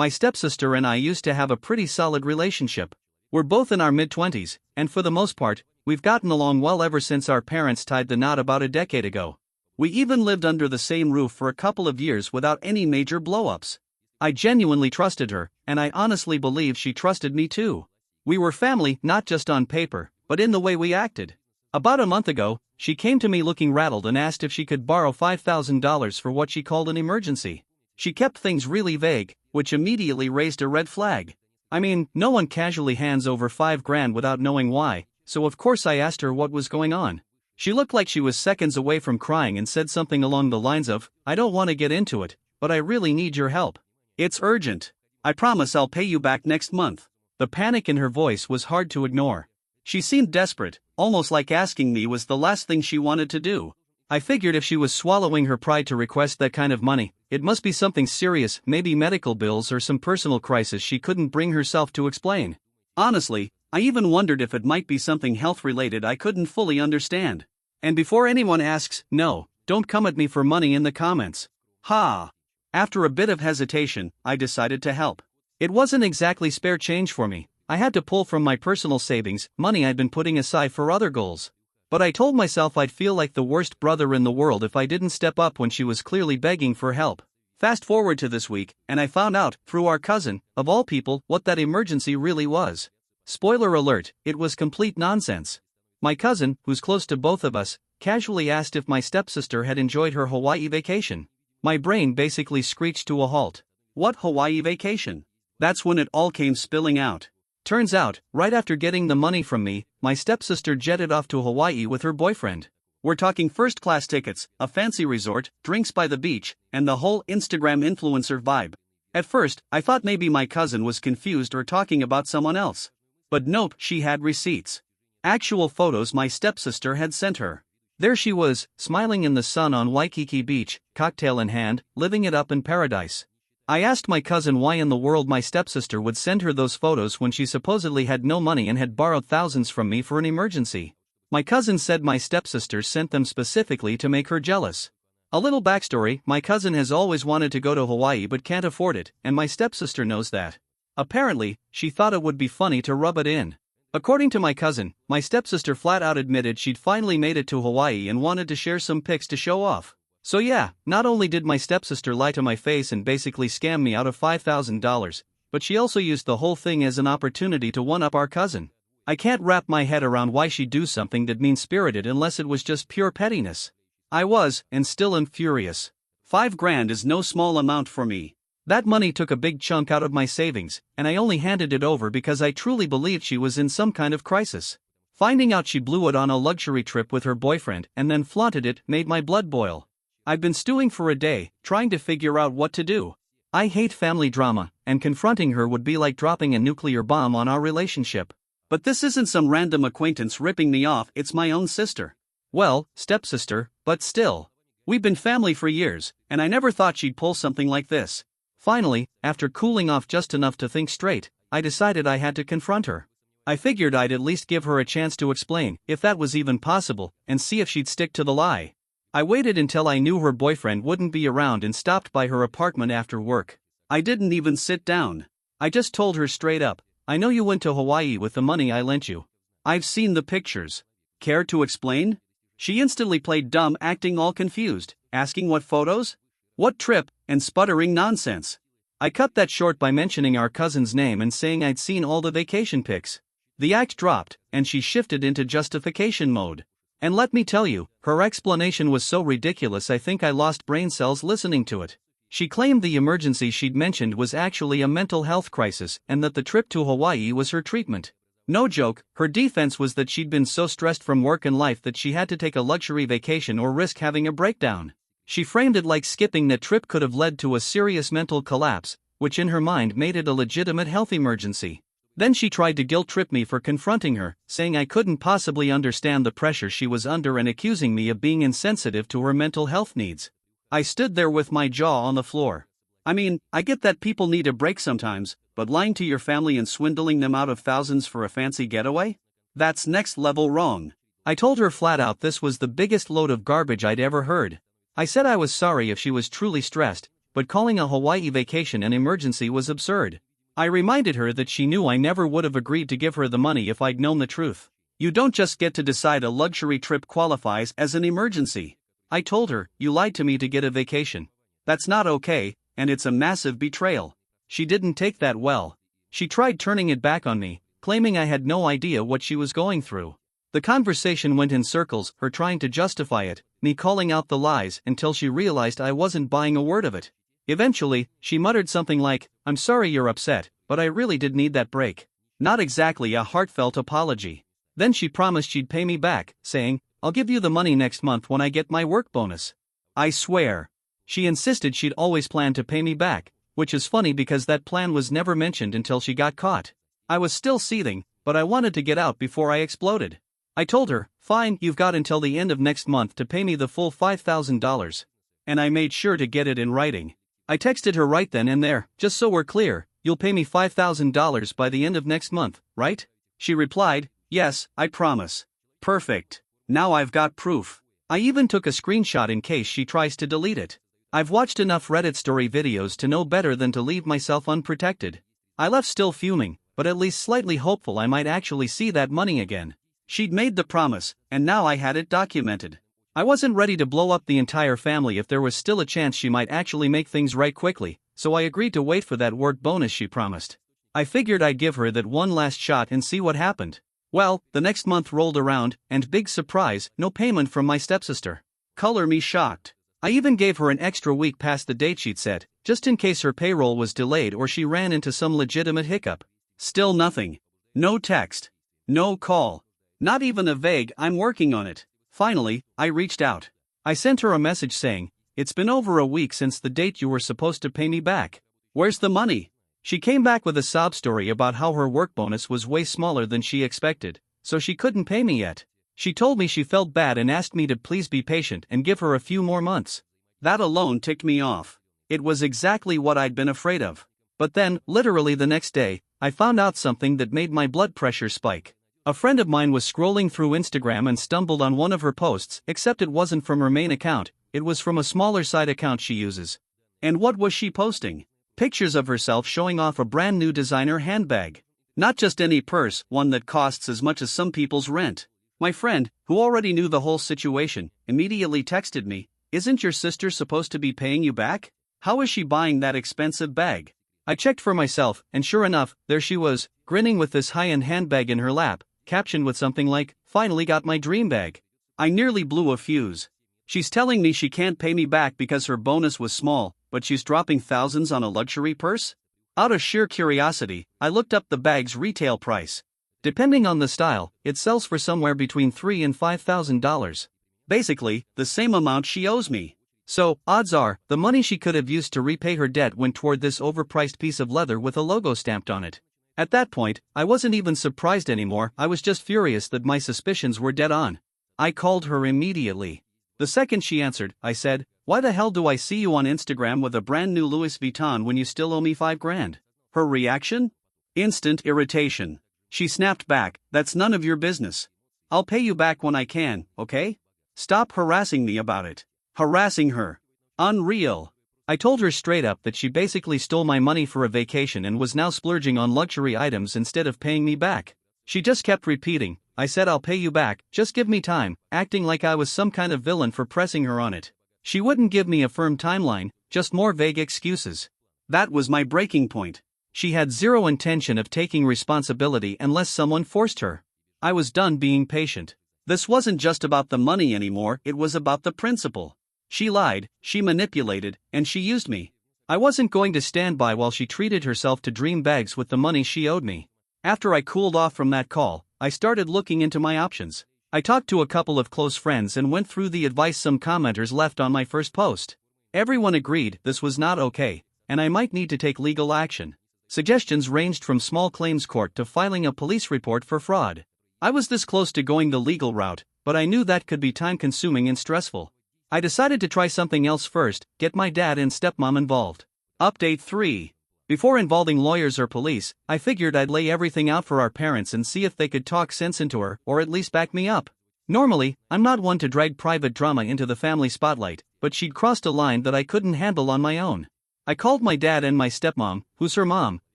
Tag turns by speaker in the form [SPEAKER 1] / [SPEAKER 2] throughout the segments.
[SPEAKER 1] My stepsister and I used to have a pretty solid relationship. We're both in our mid-20s, and for the most part, we've gotten along well ever since our parents tied the knot about a decade ago. We even lived under the same roof for a couple of years without any major blow-ups. I genuinely trusted her, and I honestly believe she trusted me too. We were family not just on paper, but in the way we acted. About a month ago, she came to me looking rattled and asked if she could borrow $5,000 for what she called an emergency. She kept things really vague, which immediately raised a red flag. I mean, no one casually hands over $5,000 without knowing why, so of course I asked her what was going on. She looked like she was seconds away from crying and said something along the lines of, "I don't want to get into it, but I really need your help. It's urgent. I promise I'll pay you back next month." The panic in her voice was hard to ignore. She seemed desperate, almost like asking me was the last thing she wanted to do. I figured if she was swallowing her pride to request that kind of money, it must be something serious, maybe medical bills or some personal crisis she couldn't bring herself to explain. Honestly, I even wondered if it might be something health-related I couldn't fully understand. And before anyone asks, no, don't come at me for money in the comments. Ha! After a bit of hesitation, I decided to help. It wasn't exactly spare change for me. I had to pull from my personal savings, money I'd been putting aside for other goals. But I told myself I'd feel like the worst brother in the world if I didn't step up when she was clearly begging for help. Fast forward to this week, and I found out, through our cousin, of all people, what that emergency really was. Spoiler alert, it was complete nonsense. My cousin, who's close to both of us, casually asked if my stepsister had enjoyed her Hawaii vacation. My brain basically screeched to a halt. What Hawaii vacation? That's when it all came spilling out. Turns out, right after getting the money from me, my stepsister jetted off to Hawaii with her boyfriend. We're talking first-class tickets, a fancy resort, drinks by the beach, and the whole Instagram influencer vibe. At first, I thought maybe my cousin was confused or talking about someone else. But nope, she had receipts. Actual photos my stepsister had sent her. There she was, smiling in the sun on Waikiki Beach, cocktail in hand, living it up in paradise. I asked my cousin why in the world my stepsister would send her those photos when she supposedly had no money and had borrowed thousands from me for an emergency. My cousin said my stepsister sent them specifically to make her jealous. A little backstory, my cousin has always wanted to go to Hawaii but can't afford it, and my stepsister knows that. Apparently, she thought it would be funny to rub it in. According to my cousin, my stepsister flat out admitted she'd finally made it to Hawaii and wanted to share some pics to show off. So yeah, not only did my stepsister lie to my face and basically scam me out of $5,000, but she also used the whole thing as an opportunity to one-up our cousin. I can't wrap my head around why she'd do something that mean-spirited unless it was just pure pettiness. I was, and still am, furious. $5,000 is no small amount for me. That money took a big chunk out of my savings, and I only handed it over because I truly believed she was in some kind of crisis. Finding out she blew it on a luxury trip with her boyfriend and then flaunted it made my blood boil. I've been stewing for a day, trying to figure out what to do. I hate family drama, and confronting her would be like dropping a nuclear bomb on our relationship. But this isn't some random acquaintance ripping me off, it's my own sister. Well, stepsister, but still. We've been family for years, and I never thought she'd pull something like this. Finally, after cooling off just enough to think straight, I decided I had to confront her. I figured I'd at least give her a chance to explain, if that was even possible, and see if she'd stick to the lie. I waited until I knew her boyfriend wouldn't be around and stopped by her apartment after work. I didn't even sit down. I just told her straight up, "I know you went to Hawaii with the money I lent you. I've seen the pictures. Care to explain?" She instantly played dumb, acting all confused, asking what photos? What trip, and sputtering nonsense. I cut that short by mentioning our cousin's name and saying I'd seen all the vacation pics. The act dropped, and she shifted into justification mode. And let me tell you, her explanation was so ridiculous I think I lost brain cells listening to it. She claimed the emergency she'd mentioned was actually a mental health crisis and that the trip to Hawaii was her treatment. No joke, her defense was that she'd been so stressed from work and life that she had to take a luxury vacation or risk having a breakdown. She framed it like skipping that trip could have led to a serious mental collapse, which in her mind made it a legitimate health emergency. Then she tried to guilt-trip me for confronting her, saying I couldn't possibly understand the pressure she was under and accusing me of being insensitive to her mental health needs. I stood there with my jaw on the floor. I mean, I get that people need a break sometimes, but lying to your family and swindling them out of thousands for a fancy getaway? That's next level wrong. I told her flat out this was the biggest load of garbage I'd ever heard. I said I was sorry if she was truly stressed, but calling a Hawaii vacation an emergency was absurd. I reminded her that she knew I never would have agreed to give her the money if I'd known the truth. You don't just get to decide a luxury trip qualifies as an emergency. I told her, you lied to me to get a vacation. That's not okay, and it's a massive betrayal. She didn't take that well. She tried turning it back on me, claiming I had no idea what she was going through. The conversation went in circles, her trying to justify it, me calling out the lies until she realized I wasn't buying a word of it. Eventually, she muttered something like, I'm sorry you're upset, but I really did need that break. Not exactly a heartfelt apology. Then she promised she'd pay me back, saying, I'll give you the money next month when I get my work bonus. I swear. She insisted she'd always planned to pay me back, which is funny because that plan was never mentioned until she got caught. I was still seething, but I wanted to get out before I exploded. I told her, fine, you've got until the end of next month to pay me the full $5,000. And I made sure to get it in writing. I texted her right then and there, just so we're clear, you'll pay me $5,000 by the end of next month, right? She replied, yes, I promise. Perfect. Now I've got proof. I even took a screenshot in case she tries to delete it. I've watched enough Reddit story videos to know better than to leave myself unprotected. I left still fuming, but at least slightly hopeful I might actually see that money again. She'd made the promise, and now I had it documented. I wasn't ready to blow up the entire family if there was still a chance she might actually make things right quickly, so I agreed to wait for that work bonus she promised. I figured I'd give her that one last shot and see what happened. Well, the next month rolled around, and big surprise, no payment from my stepsister. Color me shocked. I even gave her an extra week past the date she'd set, just in case her payroll was delayed or she ran into some legitimate hiccup. Still nothing. No text. No call. Not even a vague, I'm working on it. Finally, I reached out. I sent her a message saying, it's been over a week since the date you were supposed to pay me back. Where's the money? She came back with a sob story about how her work bonus was way smaller than she expected, so she couldn't pay me yet. She told me she felt bad and asked me to please be patient and give her a few more months. That alone ticked me off. It was exactly what I'd been afraid of. But then, literally the next day, I found out something that made my blood pressure spike. A friend of mine was scrolling through Instagram and stumbled on one of her posts, except it wasn't from her main account, it was from a smaller side account she uses. And what was she posting? Pictures of herself showing off a brand new designer handbag. Not just any purse, one that costs as much as some people's rent. My friend, who already knew the whole situation, immediately texted me, isn't your sister supposed to be paying you back? How is she buying that expensive bag? I checked for myself, and sure enough, there she was, grinning with this high-end handbag in her lap, captioned with something like, finally got my dream bag. I nearly blew a fuse. She's telling me she can't pay me back because her bonus was small, but she's dropping thousands on a luxury purse? Out of sheer curiosity, I looked up the bag's retail price. Depending on the style, it sells for somewhere between $3,000 and $5,000. Basically, the same amount she owes me. So, odds are, the money she could have used to repay her debt went toward this overpriced piece of leather with a logo stamped on it. At that point, I wasn't even surprised anymore, I was just furious that my suspicions were dead on. I called her immediately. The second she answered, I said, why the hell do I see you on Instagram with a brand new Louis Vuitton when you still owe me $5,000? Her reaction? Instant irritation. She snapped back, that's none of your business. I'll pay you back when I can, okay? Stop harassing me about it. Harassing her. Unreal. I told her straight up that she basically stole my money for a vacation and was now splurging on luxury items instead of paying me back. She just kept repeating, I said I'll pay you back, just give me time, acting like I was some kind of villain for pressing her on it. She wouldn't give me a firm timeline, just more vague excuses. That was my breaking point. She had zero intention of taking responsibility unless someone forced her. I was done being patient. This wasn't just about the money anymore, it was about the principle. She lied, she manipulated, and she used me. I wasn't going to stand by while she treated herself to dream bags with the money she owed me. After I cooled off from that call, I started looking into my options. I talked to a couple of close friends and went through the advice some commenters left on my first post. Everyone agreed this was not okay, and I might need to take legal action. Suggestions ranged from small claims court to filing a police report for fraud. I was this close to going the legal route, but I knew that could be time-consuming and stressful. I decided to try something else first, get my dad and stepmom involved. Update 3. Before involving lawyers or police, I figured I'd lay everything out for our parents and see if they could talk sense into her or at least back me up. Normally, I'm not one to drag private drama into the family spotlight, but she'd crossed a line that I couldn't handle on my own. I called my dad and my stepmom, who's her mom,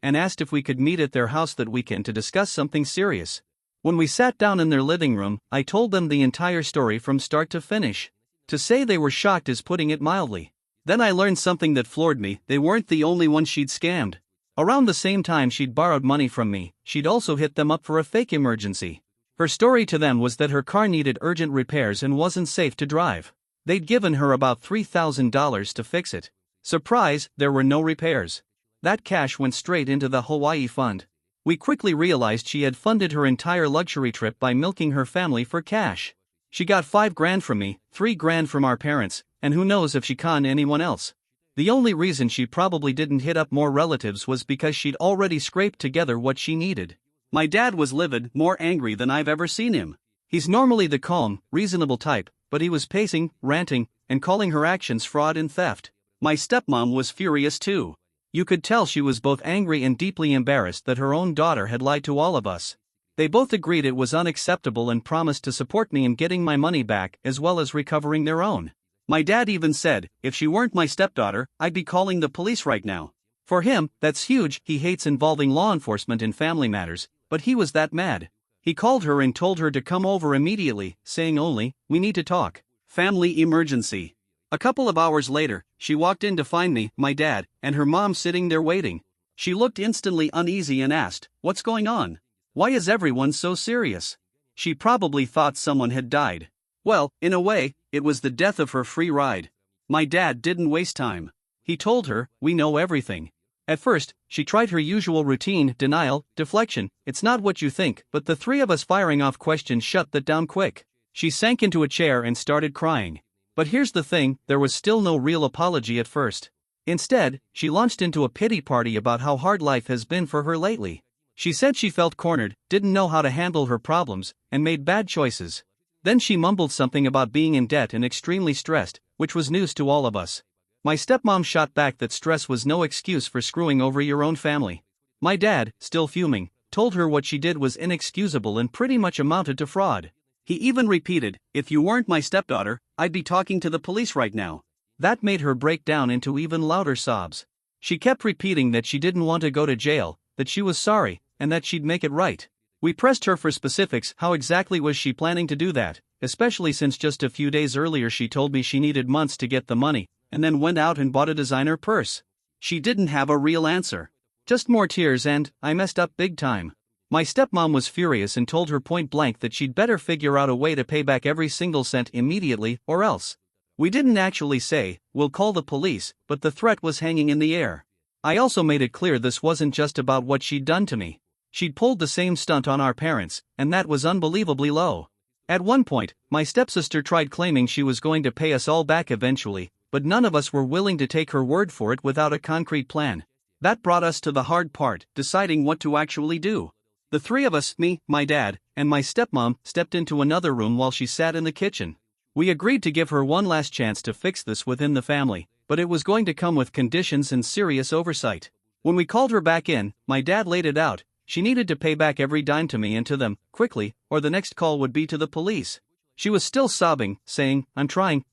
[SPEAKER 1] and asked if we could meet at their house that weekend to discuss something serious. When we sat down in their living room, I told them the entire story from start to finish. To say they were shocked is putting it mildly. Then I learned something that floored me: they weren't the only ones she'd scammed. Around the same time she'd borrowed money from me, she'd also hit them up for a fake emergency. Her story to them was that her car needed urgent repairs and wasn't safe to drive. They'd given her about $3,000 to fix it. Surprise, there were no repairs. That cash went straight into the Hawaii fund. We quickly realized she had funded her entire luxury trip by milking her family for cash. She got $5,000 from me, $3,000 from our parents, and who knows if she conned anyone else. The only reason she probably didn't hit up more relatives was because she'd already scraped together what she needed. My dad was livid, more angry than I've ever seen him. He's normally the calm, reasonable type, but he was pacing, ranting, and calling her actions fraud and theft. My stepmom was furious too. You could tell she was both angry and deeply embarrassed that her own daughter had lied to all of us. They both agreed it was unacceptable and promised to support me in getting my money back as well as recovering their own. My dad even said, if she weren't my stepdaughter, I'd be calling the police right now. For him, that's huge. He hates involving law enforcement in family matters, but he was that mad. He called her and told her to come over immediately, saying only, "We need to talk. Family emergency." A couple of hours later, she walked in to find me, my dad, and her mom sitting there waiting. She looked instantly uneasy and asked, "What's going on? Why is everyone so serious?" She probably thought someone had died. Well, in a way, it was the death of her free ride. My dad didn't waste time. He told her, "We know everything." At first, she tried her usual routine: denial, deflection, "It's not what you think," but the three of us firing off questions shut that down quick. She sank into a chair and started crying. But here's the thing, there was still no real apology at first. Instead, she launched into a pity party about how hard life has been for her lately. She said she felt cornered, didn't know how to handle her problems, and made bad choices. Then she mumbled something about being in debt and extremely stressed, which was news to all of us. My stepmom shot back that stress was no excuse for screwing over your own family. My dad, still fuming, told her what she did was inexcusable and pretty much amounted to fraud. He even repeated, "If you weren't my stepdaughter, I'd be talking to the police right now." That made her break down into even louder sobs. She kept repeating that she didn't want to go to jail, that she was sorry, and that she'd make it right. We pressed her for specifics. How exactly was she planning to do that, especially since just a few days earlier she told me she needed months to get the money, and then went out and bought a designer purse. She didn't have a real answer. Just more tears and, I messed up big time. My stepmom was furious and told her point blank that she'd better figure out a way to pay back every single cent immediately or else. We didn't actually say, "We'll call the police," but the threat was hanging in the air. I also made it clear this wasn't just about what she'd done to me. She'd pulled the same stunt on our parents, and that was unbelievably low. At one point, my stepsister tried claiming she was going to pay us all back eventually, but none of us were willing to take her word for it without a concrete plan. That brought us to the hard part, deciding what to actually do. The three of us, me, my dad, and my stepmom, stepped into another room while she sat in the kitchen. We agreed to give her one last chance to fix this within the family, but it was going to come with conditions and serious oversight. When we called her back in, my dad laid it out. She needed to pay back every dime to me and to them, quickly, or the next call would be to the police. She was still sobbing, saying, I'm trying,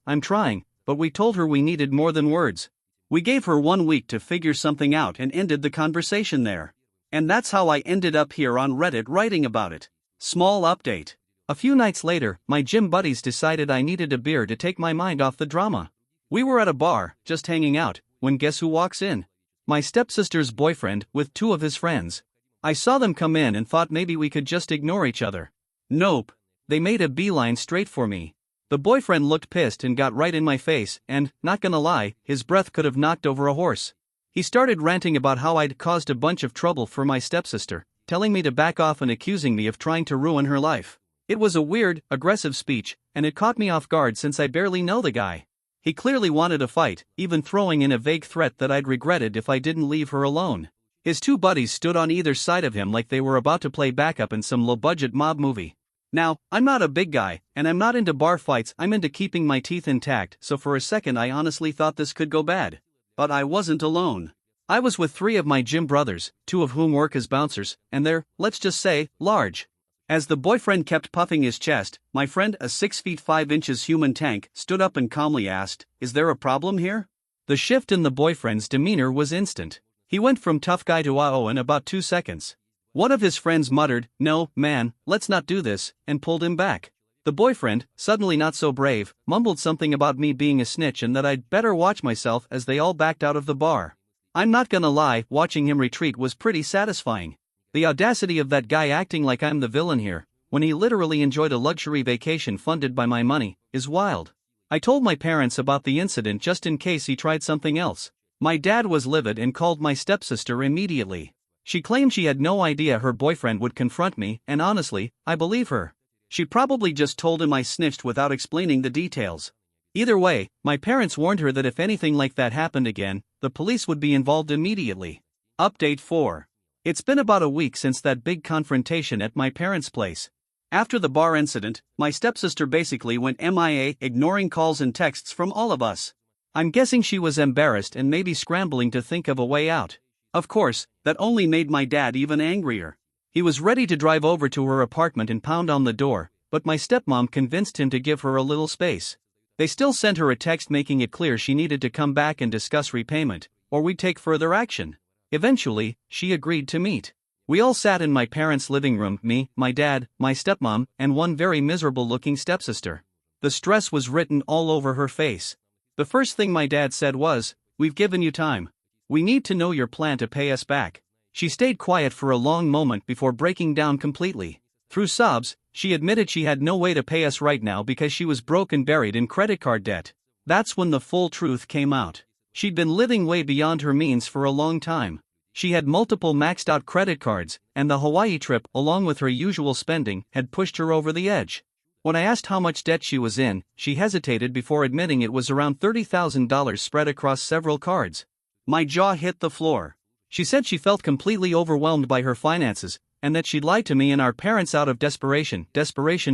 [SPEAKER 1] but we told her we needed more than words. We gave her 1 week to figure something out and ended the conversation there. And that's how I ended up here on Reddit writing about it. Small update. A few nights later, my gym buddies decided I needed a beer to take my mind off the drama. We were at a bar, just hanging out, when guess who walks in? My stepsister's boyfriend, with 2 of his friends. I saw them come in and thought maybe we could just ignore each other. Nope. They made a beeline straight for me. The boyfriend looked pissed and got right in my face, and, not gonna lie, his breath could have knocked over a horse. He started ranting about how I'd caused a bunch of trouble for my stepsister, telling me to back off and accusing me of trying to ruin her life. It was a weird, aggressive speech, and it caught me off guard since I barely know the guy. He clearly wanted a fight, even throwing in a vague threat that I'd regretted if I didn't leave her alone. His 2 buddies stood on either side of him like they were about to play backup in some low-budget mob movie. Now, I'm not a big guy, and I'm not into bar fights, I'm into keeping my teeth intact, so for a second I honestly thought this could go bad. But I wasn't alone. I was with 3 of my gym brothers, 2 of whom work as bouncers, and they're, let's just say, large. As the boyfriend kept puffing his chest, my friend, a 6 feet 5 inches human tank, stood up and calmly asked, "Is there a problem here?" The shift in the boyfriend's demeanor was instant. He went from tough guy to "uh-oh" in about 2 seconds. One of his friends muttered, "No, man, let's not do this," and pulled him back. The boyfriend, suddenly not so brave, mumbled something about me being a snitch and that I'd better watch myself as they all backed out of the bar. I'm not gonna lie, watching him retreat was pretty satisfying. The audacity of that guy acting like I'm the villain here, when he literally enjoyed a luxury vacation funded by my money, is wild. I told my parents about the incident just in case he tried something else. My dad was livid and called my stepsister immediately. She claimed she had no idea her boyfriend would confront me, and honestly, I believe her. She probably just told him I snitched without explaining the details. Either way, my parents warned her that if anything like that happened again, the police would be involved immediately. Update 4. It's been about a week since that big confrontation at my parents' place. After the bar incident, my stepsister basically went MIA, ignoring calls and texts from all of us. I'm guessing she was embarrassed and maybe scrambling to think of a way out. Of course, that only made my dad even angrier. He was ready to drive over to her apartment and pound on the door, but my stepmom convinced him to give her a little space. They still sent her a text making it clear she needed to come back and discuss repayment, or we'd take further action. Eventually, she agreed to meet. We all sat in my parents' living room, me, my dad, my stepmom, and one very miserable-looking stepsister. The stress was written all over her face. The first thing my dad said was, "We've given you time. We need to know your plan to pay us back." She stayed quiet for a long moment before breaking down completely. Through sobs, she admitted she had no way to pay us right now because she was broke and buried in credit card debt. That's when the full truth came out. She'd been living way beyond her means for a long time. She had multiple maxed-out credit cards, and the Hawaii trip, along with her usual spending, had pushed her over the edge. When I asked how much debt she was in, she hesitated before admitting it was around $30,000 spread across several cards. My jaw hit the floor. She said she felt completely overwhelmed by her finances, and that she'd lied to me and our parents out of desperation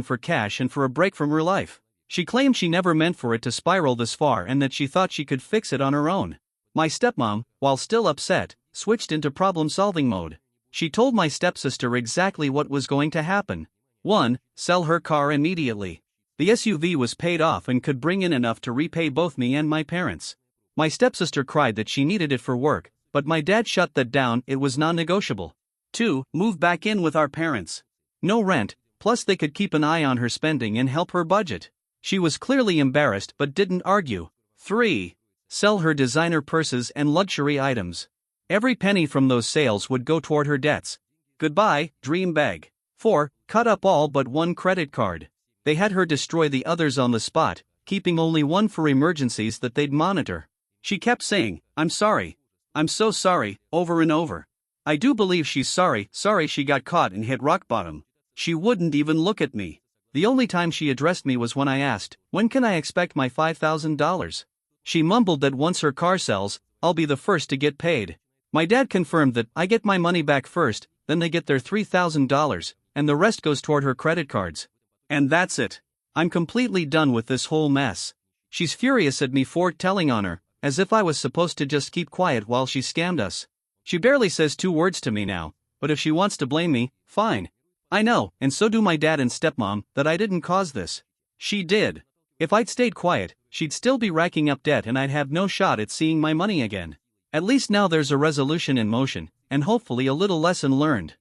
[SPEAKER 1] for cash and for a break from her life. She claimed she never meant for it to spiral this far and that she thought she could fix it on her own. My stepmom, while still upset, switched into problem-solving mode. She told my stepsister exactly what was going to happen. 1. Sell her car immediately. The SUV was paid off and could bring in enough to repay both me and my parents. My stepsister cried that she needed it for work, but my dad shut that down, it was non-negotiable. 2. Move back in with our parents. No rent, plus they could keep an eye on her spending and help her budget. She was clearly embarrassed but didn't argue. 3. Sell her designer purses and luxury items. Every penny from those sales would go toward her debts. Goodbye, dream bag. 4. Cut up all but one credit card. They had her destroy the others on the spot, keeping only one for emergencies that they'd monitor. She kept saying, "I'm sorry. I'm so sorry," over and over. I do believe she's sorry she got caught and hit rock bottom. She wouldn't even look at me. The only time she addressed me was when I asked, "When can I expect my $5,000? She mumbled that once her car sells, I'll be the first to get paid. My dad confirmed that I get my money back first, then they get their $3,000, and the rest goes toward her credit cards. And that's it. I'm completely done with this whole mess. She's furious at me for telling on her, as if I was supposed to just keep quiet while she scammed us. She barely says 2 words to me now, but if she wants to blame me, fine. I know, and so do my dad and stepmom, that I didn't cause this. She did. If I'd stayed quiet, she'd still be racking up debt and I'd have no shot at seeing my money again. At least now there's a resolution in motion, and hopefully a little lesson learned.